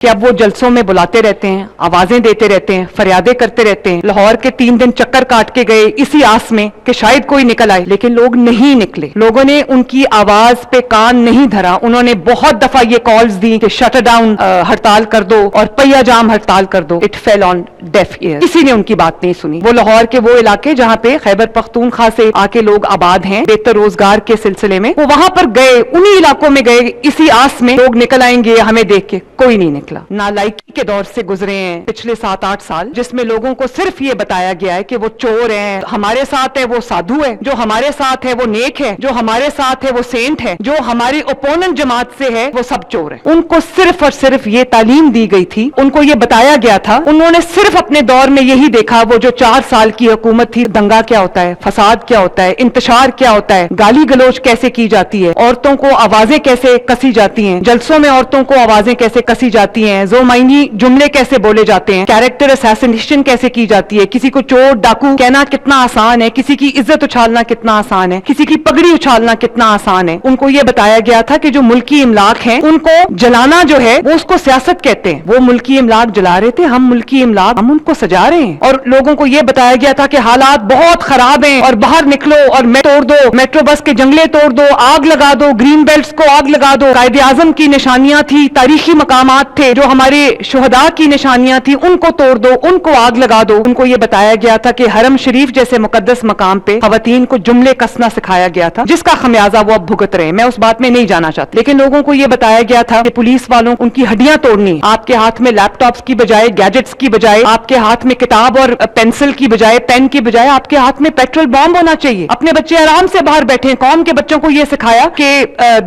کہ اب وہ جلسوں میں بلاتے رہتے ہیں، آوازیں دیتے رہتے ہیں، فریادیں کرتے رہتے ہیں۔ لاہور کے 3 دن چکر کاٹ کے گئے اسی آس میں کہ شاید کوئی نکل آئے، لیکن لوگ نہیں نکلے۔ لوگوں نے ان کی آواز پہ کان نہیں دھرا۔ انہوں نے بہت دفعہ یہ کالز دی کہ شٹ ڈاؤن ہڑتال کر دو اور پہیا جام ہڑتال کر دو۔ اٹ فیل آن ڈیف ایئر، کسی نے ان کی بات نہیں سنی۔ وہ لاہور کے وہ علاقے جہاں پہ خیبر پختونخوا سے آ کے لوگ آباد ہیں بہتر روزگار کے سلسلے میں، وہ وہاں پر گئے، انہی علاقوں میں گئے اسی آس میں لوگ نکل آئیں گے ہمیں دیکھ کے، کوئی نہیں نکلا۔ نالائکی کے دور سے گزرے ہیں پچھلے 7-8 سال، جس میں لوگوں کو صرف یہ بتایا گیا ہے کہ وہ چور ہیں، ہمارے ساتھ ہے وہ سادھو ہے، جو ہمارے ساتھ ہے وہ نیک ہے، جو ہمارے ساتھ ہے وہ سینٹ ہے، جو ہماری اپوننٹ جماعت سے ہے وہ سب چور ہے۔ ان کو صرف اور صرف یہ تعلیم دی گئی تھی، ان کو یہ بتایا گیا تھا، انہوں نے صرف اپنے دور میں یہی دیکھا، وہ جو 4 سال کی حکومت تھی، دنگا کیا ہوتا ہے، فساد کیا ہوتا ہے، انتشار کیا ہوتا ہے، گالی گلوچ کیسے کی جاتی ہے، عورتوں کو آوازیں کیسے کسی جاتی ہیں، جلسوں میں عورتوں کو آوازیں کیسے کسی جاتی ہیں، زو معنی جملے کیسے بولے جاتے ہیں، کیریکٹر اسیسنیشن کیسے کی جاتی ہے، کسی کو چور ڈاکو کہنا کتنا آسان ہے، کسی کی عزت اچھالنا کتنا آسان ہے، کسی کی پگڑی اچھالنا کتنا آسان ہے۔ ان کو یہ بتایا گیا تھا کہ جو ملکی املاک ہیں ان کو جلانا جو ہے وہ اس کو سیاست کہتے ہیں۔ وہ ملکی املاک جلا رہے تھے، ہم ملکی املاک ہم ان کو سجا رہے ہیں۔ اور لوگوں کو یہ بتایا گیا تھا کہ حالات بہت خراب ہیں اور باہر نکلو اور توڑ دو، میٹرو بس کے جنگلے توڑ دو، آگ لگا دو، گرین بیلٹس کو آگ لگا دو۔ قائد اعظم کی نشانیاں تھی، تاریخی مقامات تھے، جو ہمارے شہداء کی نشانیاں تھی، ان کو توڑ دو، ان کو آگ لگا دو۔ ان کو یہ بتایا گیا تھا کہ حرم شریف جیسے مقدس مقام پہ خواتین کو جملے کسنا سکھایا گیا تھا، جس کا خمیازہ وہ اب بھگت رہے ہیں۔ میں اس بات میں نہیں جانا چاہتا، لیکن لوگوں کو یہ بتایا گیا تھا کہ پولیس والوں ان کی ہڈیاں توڑنی، آپ کے ہاتھ میں لیپ ٹاپس کی بجائے گیجٹس کی بجائے، آپ کے ہاتھ میں کتاب اور پینسل کی بجائے پین کی بجائے آپ کے ہاتھ میں پیٹرول بم ہونا چاہیے۔ اپنے بچے آرام سے باہر بیٹھے ہیں۔ قوم کے بچوں کو یہ سکھایا کہ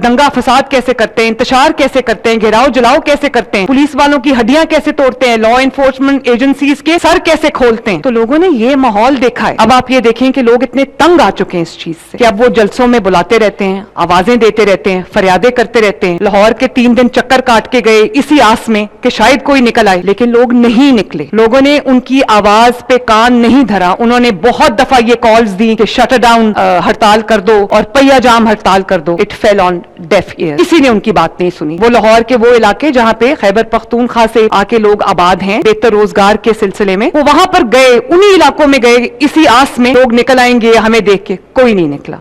دنگا فساد کیسے کرتے ہیں، انتشار کیسے کرتے ہیں، گھیراؤ جلاؤ کیسے کرتے ہیں، پولیس والوں کی ہڈیاں کیسے توڑتے ہیں، لا انفورسمنٹ ایجنسیز کے سر کیسے کھولتے ہیں۔ تو لوگوں نے یہ ماحول دیکھا ہے۔ اب آپ یہ دیکھیں کہ لوگ اتنے تنگ آ چکے ہیں اس چیز سے کہ اب وہ جلسوں میں بلاتے رہتے ہیں، آوازیں دیتے رہتے ہیں، فریادیں کرتے رہتے ہیں۔ لاہور کے 3 دن چکر کاٹ کے گئے اسی آس میں کہ شاید کوئی نکل آئے، لیکن لوگ نہیں نکلے۔ لوگوں نے ان کی آواز پہ کان نہیں دھرا۔ انہوں نے بہت دفعہ یہ کالز دی کہ شٹ ڈاؤن ہڑتال کر دو اور پہیا جام ہڑتال کر دو۔ اٹ فیل آن ڈیف ایئر، کسی نے ان کی بات نہیں سنی۔ وہ لاہور کے وہ علاقے جہاں پہ خیبر پختونخوا سے آ کے لوگ آباد ہیں بہتر روزگار کے سلسلے میں، وہ وہاں پر گئے، انہی علاقوں میں گئے اسی آس میں لوگ نکل آئیں گے ہمیں دیکھ کے، کوئی نہیں نکلا۔